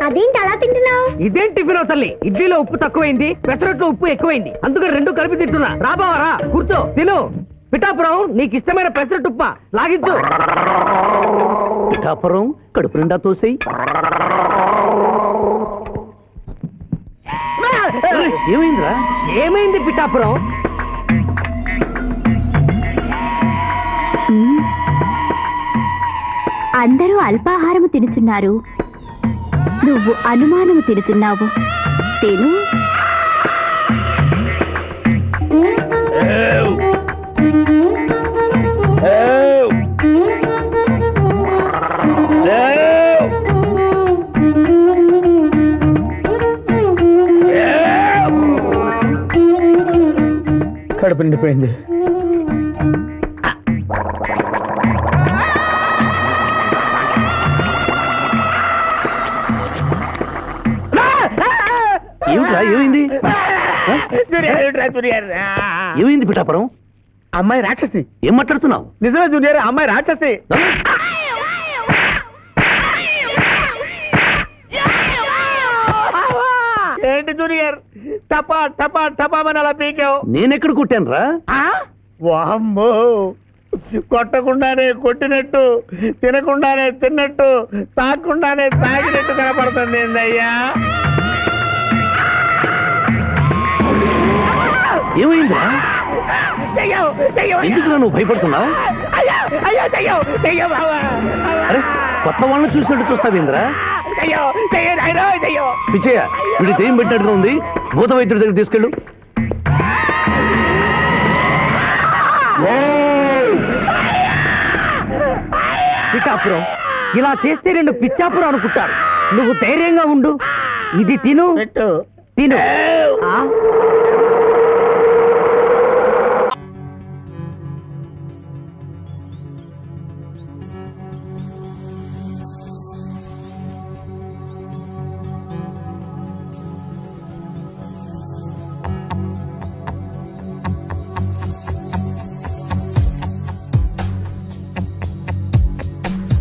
అదేంటి అలా తింటున్నావు? ఇదేం టిఫిన్ తల్లి, ఇడ్లీలో ఉప్పు తక్కువైంది, పెసరట్లో ఉప్పు ఎక్కువైంది, అందుకని రెండు కలిపి తింటున్నా. రాబావరా కూర్చో తిను. పిఠాపురం నీకు ఇష్టమైన పెసరట్టుప్ప లాగించు. పిఠాపురం కడుపు నిండా తోసేయి. ఏమైందిరా? ఏమైంది పిఠాపురం? అందరూ అల్పాహారము తినుచున్నారు, నువ్వు అనుమానము తినుచున్నావు. తిను. కడుపు నిండిపోయింది. ఏమైంది? ఏమైంది పిఠాపురం? అమ్మాయి రాక్షసి. ఏం మాట్లాడుతున్నావు? నిజమే జూనియర్, అమ్మాయి రాక్షసి. ఏంటి జూనియర్ టపా టపా టపామని అలా పీకావు? నేనెక్కడ కొట్టాను రా? వామ్మో, కొట్టకుండానే కొట్టినట్టు, తినకుండానే తిన్నట్టు, తాగకుండానే తాగినట్టు కనపడుతుంది ఏందయ్యా? ఏమైందా? ఎందుకు నువ్వు భయపడుతున్నావు? అరే కొత్త వాళ్ళని చూసినట్టు చూస్తావేంద్రా? పిచ్చయ్య, ఇది దెయ్యం పెట్టినట్టుగా ఉంది, భూత వైద్యుడి దగ్గర తీసుకెళ్ళు. పిఠాపురం ఇలా చేస్తే రెండు పిచ్చాపురం అనుకుంటారు. నువ్వు ధైర్యంగా ఉండు, ఇది తిను. తిను.